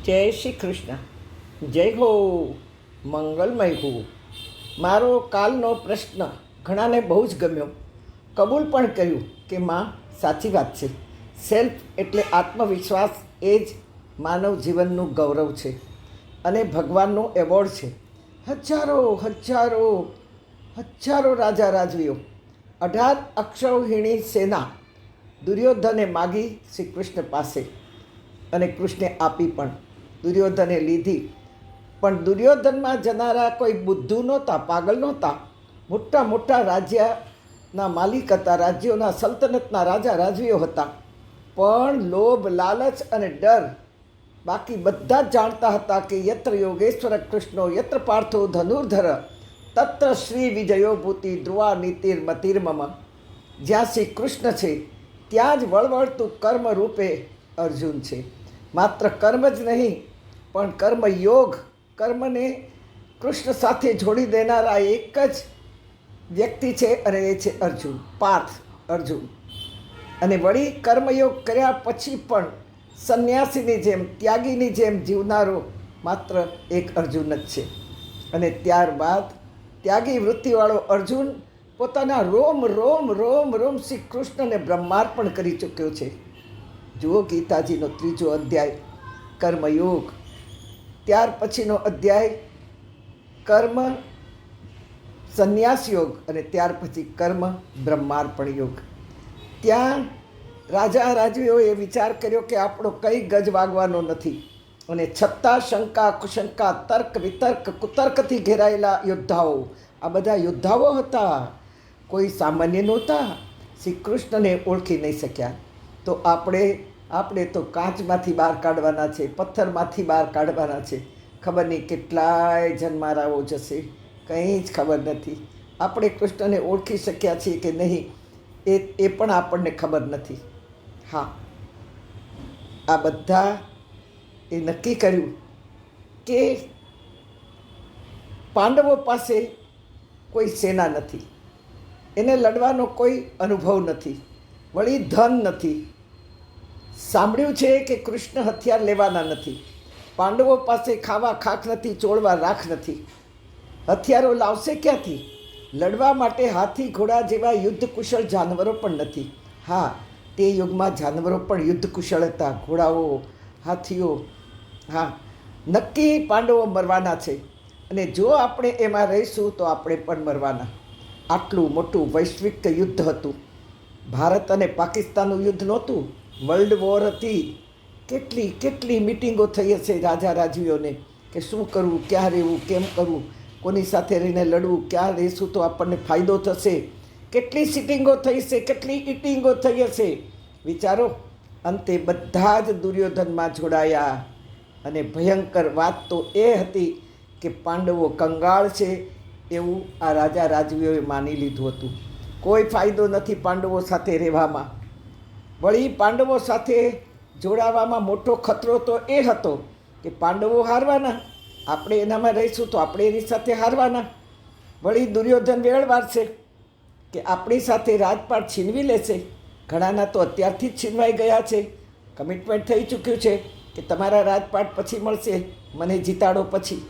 જય શ્રી કૃષ્ણ. જય હો, મંગલમય હો. મારો કાલનો પ્રશ્ન ઘણાને બહુ જ ગમ્યો. કબૂલ પણ કર્યું કે માં સાચી વાત છે. સેલ્ફ એટલે આત્મવિશ્વાસ, એ જ માનવ જીવનનું ગૌરવ છે અને ભગવાનનો એવોર્ડ છે. હજારો હજારો હજારો રાજા રાજવીઓ, 18 અક્ષૌહિણી સેના દુર્યોધને માગી શ્રી કૃષ્ણ પાસે, અને કૃષ્ણે આપી પણ. દુર્યોધને લીધી, પણ દુર્યોધનમાં જનારા કોઈ બુદ્ધુ નહોતા, પાગલ નહોતા. મોટા મોટા રાજ્યના માલિક હતા, રાજ્યોના સલ્તનતના રાજા રાજવીઓ હતા. પણ લોભ, લાલચ અને ડર, બાકી બધા જ જાણતા હતા કે યત્ર યોગેશ્વર કૃષ્ણો યત્ર પાર્થો ધનુર્ધર તત્ર શ્રી વિજયો ભૂતિ ધ્રુવા નીતિર્મતિર્મમ. જ્યાં શ્રી કૃષ્ણ છે ત્યાં જ વળવળતું કર્મ રૂપે અર્જુન છે. માત્ર કર્મ જ નહીં, પણ કર્મયોગ, કર્મને કૃષ્ણ સાથે જોડી દેનારા એક જ વ્યક્તિ છે, અને એ છે અર્જુન, પાર્થ અર્જુન. અને વળી કર્મયોગ કર્યા પછી પણ સંન્યાસીની જેમ, ત્યાગીની જેમ જીવનારો માત્ર એક અર્જુન જ છે. અને ત્યારબાદ ત્યાગી વૃત્તિવાળો અર્જુન પોતાના રોમ રોમ રોમ રોમ શ્રી કૃષ્ણને બ્રહ્માર્પણ કરી ચૂક્યો છે. જુઓ ગીતાજીનો 3જો અધ્યાય કર્મયોગ. ત્યાર પછીનો અધ્યાય કર્મ સંન્યાસ યોગ, અને ત્યાર પછી કર્મ બ્રહ્માર્પણ યોગ. ત્યાં રાજા રાજવીઓએ વિચાર કર્યો કે આપણો કંઈ ગજ વાગવાનો નથી, અને છતાં શંકા કુશંકા, તર્ક વિતર્ક કુતર્કથી ઘેરાયેલા યોદ્ધાઓ, આ બધા યોદ્ધાઓ હતા, કોઈ સામાન્ય નહોતા. શ્રી કૃષ્ણને ઓળખી નહીં શક્યા. તો આપણે તો કાચમાંથી બહાર કાઢવાના છે, પથ્થરમાંથી બહાર કાઢવાના છે. ખબર નહીં કેટલાય જન્મારાઓ જશે, કંઈ જ ખબર નથી. આપણે કૃષ્ણને ઓળખી શક્યા છીએ કે નહીં, એ પણ આપણને ખબર નથી. હા, આ બધા એ નક્કી કર્યું કે પાંડવો પાસે કોઈ સેના નથી, એને લડવાનો કોઈ અનુભવ નથી, વળી ધન નથી. સાંભળ્યું છે કે કૃષ્ણ હથિયાર લેવાના નથી. પાંડવો પાસે ખાવા ખાખ નથી, ચોળવા રાખ નથી. હથિયારો લાવશે ક્યાંથી? લડવા માટે હાથી ઘોડા જેવા યુદ્ધ કુશળ જાનવરો પણ નથી. હા, તે યુગમાં જાનવરો પણ યુદ્ધ કુશળ હતા, ઘોડાઓ, હાથીઓ. હા, નક્કી પાંડવો મરવાના છે, અને જો આપણે એમાં રહીશું તો આપણે પણ મરવાના. આટલું મોટું વૈશ્વિક યુદ્ધ હતું. ભારત અને પાકિસ્તાનનું યુદ્ધ નહોતું, વર્લ્ડ વોર હતી. કેટલી મિટિંગો થઈ હશે રાજા રાજવીઓને કે શું કરવું, ક્યાં રહેવું, કેમ કરવું, કોની સાથે રહીને લડવું, ક્યાં રહીશું તો આપણને ફાયદો થશે. કેટલી સિટિંગો થઈ હશે, કેટલી ઇટિંગો થઈ હશે. વિચારો, અંતે બધા જ દુર્યોધનમાં જોડાયા. અને ભયંકર વાત તો એ હતી કે પાંડવો કંગાળ છે એવું આ રાજા રાજવીઓએ માની લીધું હતું. કોઈ ફાયદો નથી પાંડવો સાથે રહેવામાં. વળી પાંડવો સાથે જોડાવામાં મોટો ખતરો તો એ હતો કે પાંડવો હારવાના, આપણે એનામાં રહીશું તો આપણે એની સાથે હારવાના. વળી દુર્યોધન વેળ વારશે કે આપણી સાથે રાજપાટ છીનવી લેશે. ઘણાના તો અત્યારથી જ છીનવાઈ ગયા છે. કમિટમેન્ટ થઈ ચૂક્યું છે કે તમારા રાજપાટ પછી મળશે, મને જીતાડો પછી.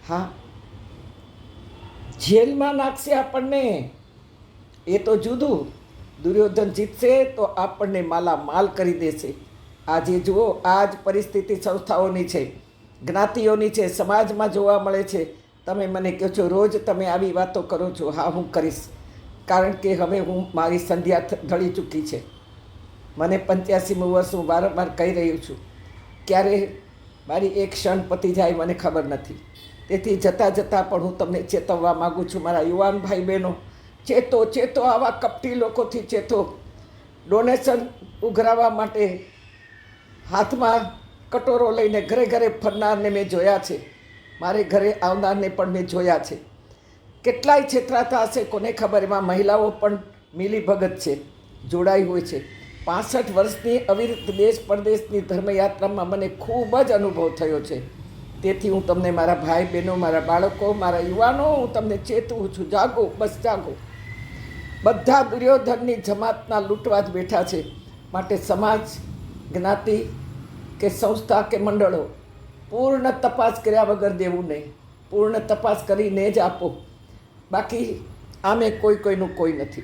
હા, જેલમાં નાખશે આપણને, એ તો જુદું. દુર્યોધન જીતશે તો આપણને માલામાલ કરી દેશે. આજે જુઓ, આ જ પરિસ્થિતિ સંસ્થાઓની છે, જ્ઞાતિઓની છે, સમાજમાં જોવા મળે છે. તમે મને કહો છો રોજ તમે આવી વાતો કરો છો. હા, હું કરીશ, કારણ કે હવે મારી સંધ્યા ઢળી ચૂકી છે. મને 85મું વર્ષ હું વારંવાર કહી રહ્યું છું. ક્યારે મારી એક ક્ષણ પતી જાય મને ખબર નથી. તેથી જતાં જતાં પણ હું તમને ચેતવવા માગું છું, મારા યુવાન ભાઈ બહેનો, ચેતો, આવા કપટી લોકોથી ચેતો. ડોનેશન ઉઘરાવવા માટે હાથમાં કટોરો લઈને ઘરે ઘરે ફરનારને મેં જોયા છે, મારે ઘરે આવનારને પણ મેં જોયા છે. કેટલાય છેતરાતા હશે, કોને ખબર. એમાં મહિલાઓ પણ મિલીભગત છે, જોડાઈ હોય છે. 65 વર્ષની અવિરત દેશ પરદેશની ધર્મયાત્રામાં મને ખૂબ જ અનુભવ થયો છે. તેથી હું તમને, મારા ભાઈ બહેનો, મારા બાળકો, મારા યુવાનો, હું તમને ચેતવું છું, જાગો, બસ જાગો. બધા દુર્યોધનની જમાતના લૂંટવા જ બેઠા છે. માટે સમાજ, જ્ઞાતિ કે સંસ્થા કે મંડળો પૂર્ણ તપાસ કર્યા વગર દેવું નહીં, પૂર્ણ તપાસ કરીને જ આપો. બાકી આમે કોઈનું કોઈ નથી.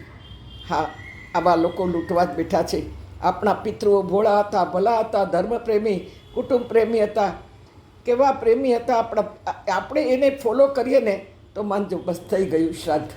હા, આવા લોકો લૂંટવા જ બેઠા છે. આપણા પિતૃઓ ભોળા હતા, ભલા હતા, ધર્મપ્રેમી, કુટુંબ પ્રેમી હતા, કેવા પ્રેમી હતા આપણા. આપણે એને ફોલો કરીએ ને તો માનજો બસ થઈ ગયું શ્રાદ્ધ.